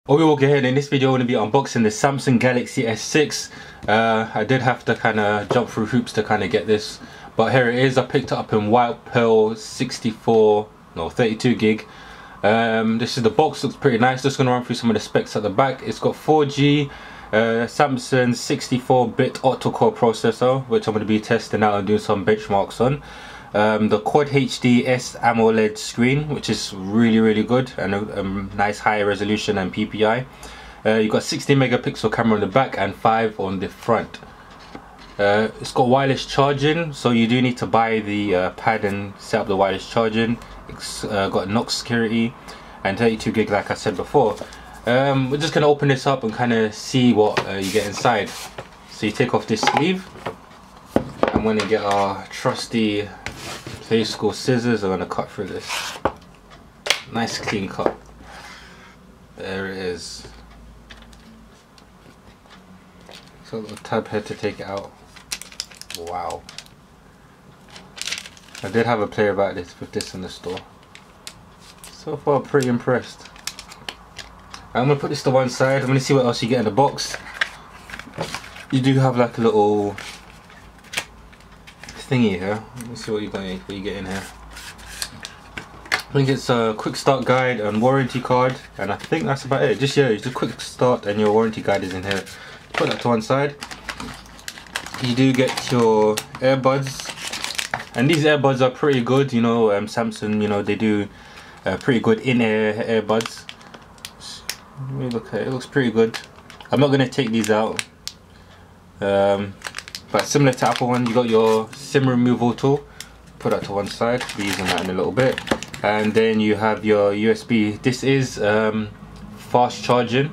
OAWALKER here, and in this video I'm going to be unboxing the Samsung Galaxy S6. I did have to kind of jump through hoops to kind of get this, but here it is. I picked it up in white pearl 32 gig. This is the box, looks pretty nice. Just going to run through some of the specs at the back. It's got 4G, Samsung 64-bit octa-core processor, which I'm going to be testing out and doing some benchmarks on. The Quad HD S AMOLED screen, which is really good, and a nice high resolution and PPI. You've got 16 megapixel camera on the back and 5 on the front. It's got wireless charging, so you do need to buy the pad and set up the wireless charging. It's got Knox security and 32 gig like I said before. We're just going to open this up and kind of see what you get inside. So you take off this sleeve. I'm going to get our trusty Play School scissors. I'm going to cut through this. Nice clean cut. There it is. So a little tab here to take it out. Wow. I did have a play about this with this in the store. So far pretty impressed. I'm going to put this to one side. I'm going to see what else you get in the box. You do have like a little thingy here. Let me see what you get in here. I think it's a quick start guide and warranty card, and I think that's about it. Just it's a quick start and your warranty guide is in here. Put that to one side. You do get your earbuds, and these earbuds are pretty good. You know, Samsung, you know, they do pretty good in-ear earbuds. Let me look at it. It looks pretty good. I'm not gonna take these out. But similar to Apple one, you got your SIM removal tool. Put that to one side. I'll be using that in a little bit. And then you have your USB. This is fast charging.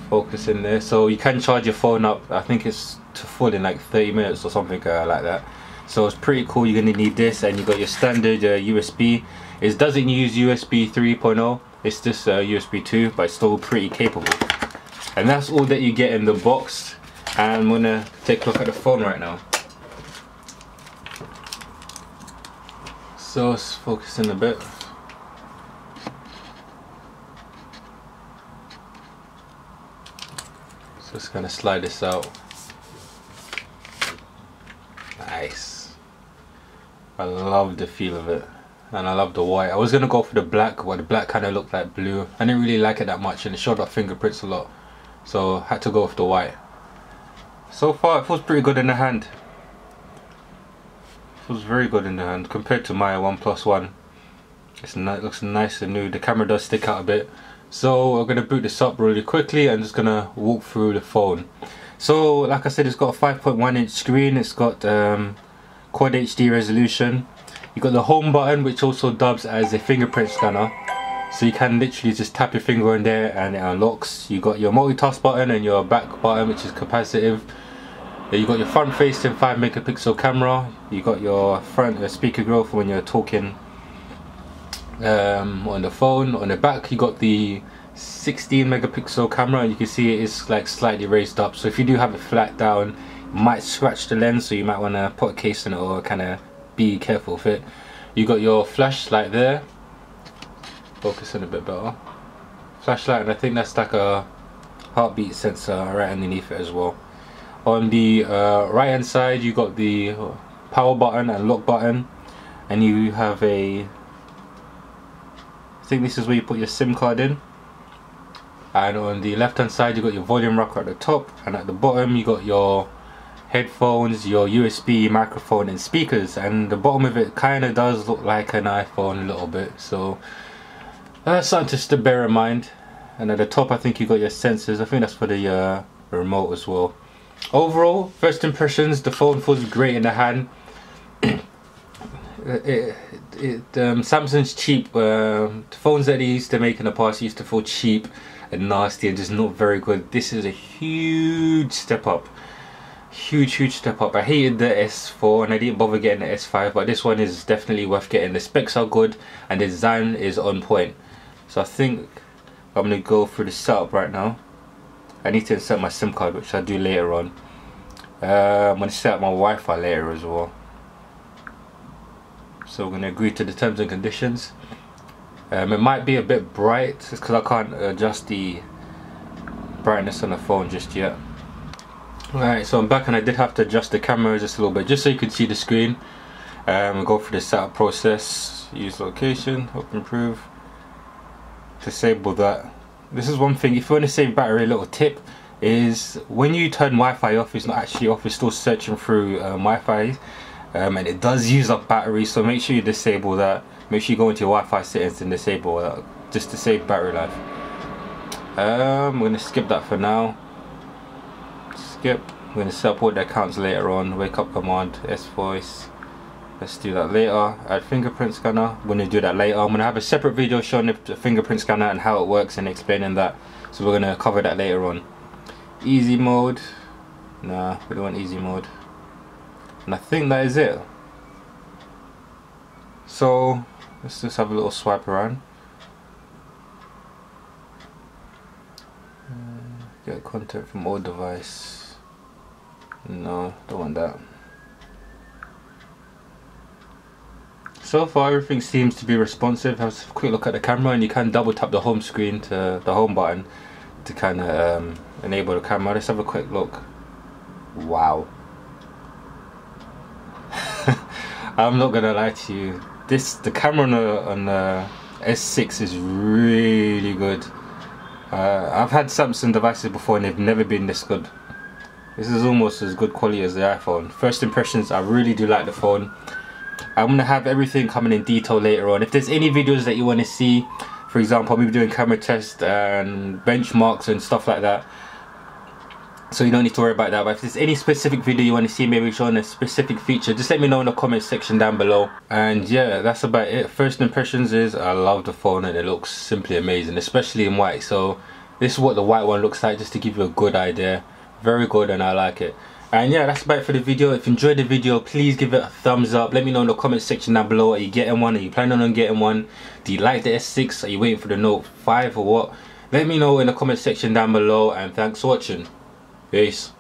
Focus in there, so you can charge your phone up. I think it's to full in like 30 minutes or something like that. So it's pretty cool. You're gonna need this, and you got your standard USB. It doesn't use USB 3.0. It's just USB 2, but it's still pretty capable. And that's all that you get in the box. And I'm gonna take a look at the phone right now. So let's focus in a bit. So just gonna slide this out. Nice. I love the feel of it, and I love the white. I was gonna go for the black, but the black kind of looked like blue. I didn't really like it that much, and it showed up fingerprints a lot, so I had to go with the white. So far it feels pretty good in the hand. It feels very good in the hand compared to my OnePlus One. It looks nice and new. The camera does stick out a bit. So I'm going to boot this up really quickly and just going to walk through the phone. So like I said, it's got a 5.1 inch screen. It's got Quad HD resolution. You got the home button, which also dubs as a fingerprint scanner. So you can literally just tap your finger in there and it unlocks. You got your multitask button and your back button, which is capacitive. You got your front facing 5 megapixel camera. You got your front speaker grill for when you're talking on the phone. On the back you got the 16 megapixel camera, and you can see it is like slightly raised up. So if you do have it flat down, it might scratch the lens, so you might want to put a case in it or kind of be careful with it. You got your flashlight there. Focusing a bit better. Flashlight, and I think that's like a heartbeat sensor right underneath it as well. On the right hand side you got the power button and lock button, and you have I think this is where you put your SIM card in. And on the left hand side you got your volume rocker at the top, and at the bottom you got your headphones, your USB microphone and speakers, and the bottom of it kind of does look like an iPhone a little bit, so that's something just to bear in mind. And at the top I think you got your sensors. I think that's for the remote as well. Overall, first impressions, the phone feels great in the hand. Samsung's cheap. The phones that they used to make in the past used to feel cheap and nasty and just not very good. This is a huge step up. Huge step up. I hated the S4 and I didn't bother getting the S5, but this one is definitely worth getting. The specs are good and the design is on point. So I think I'm going to go through the setup right now. I need to insert my SIM card, which I'll do later on. I'm going to set up my Wi-Fi later as well. So we're going to agree to the terms and conditions. It might be a bit bright, just because I can't adjust the brightness on the phone just yet. Alright, so I'm back, and I did have to adjust the camera just a little bit just so you could see the screen. We'll go through the setup process. Use location, hope improve, disable that. This is one thing, if you want to save battery, a little tip is when you turn Wi-Fi off, it's not actually off, it's still searching through Wi-Fi, and it does use up battery, so make sure you disable that. Make sure you go into your Wi-Fi settings and disable that, just to save battery life. I'm going to skip that for now. Skip. I'm going to set up all the accounts later on. Wake up command, S-voice. Let's do that later. Add fingerprint scanner. I'm going to do that later. I'm going to have a separate video showing the fingerprint scanner and how it works and explaining that. So we're going to cover that later on. Easy mode. Nah, we don't want easy mode. And I think that is it. So let's just have a little swipe around. Get content from all device. No, don't want that. So far everything seems to be responsive. Have a quick look at the camera, and you can double tap the home screen to the home button to kind of enable the camera. Let's have a quick look. Wow. I'm not gonna lie to you. The camera on the S6 is really good. I've had Samsung devices before and they've never been this good. This is almost as good quality as the iPhone. First impressions, I really do like the phone. I'm going to have everything coming in detail later on. If there's any videos that you want to see, for example, I'll be doing camera tests and benchmarks and stuff like that, so you don't need to worry about that. But if there's any specific video you want to see, maybe showing a specific feature, just let me know in the comment section down below. And yeah, that's about it. First impressions is I love the phone and it looks simply amazing, especially in white. So this is what the white one looks like, just to give you a good idea. Very good, and I like it. And yeah, that's about it for the video. If you enjoyed the video, please give it a thumbs up. Let me know in the comment section down below. Are you getting one? Are you planning on getting one? Do you like the S6? Are you waiting for the Note 5 or what? Let me know in the comment section down below, and thanks for watching. Peace.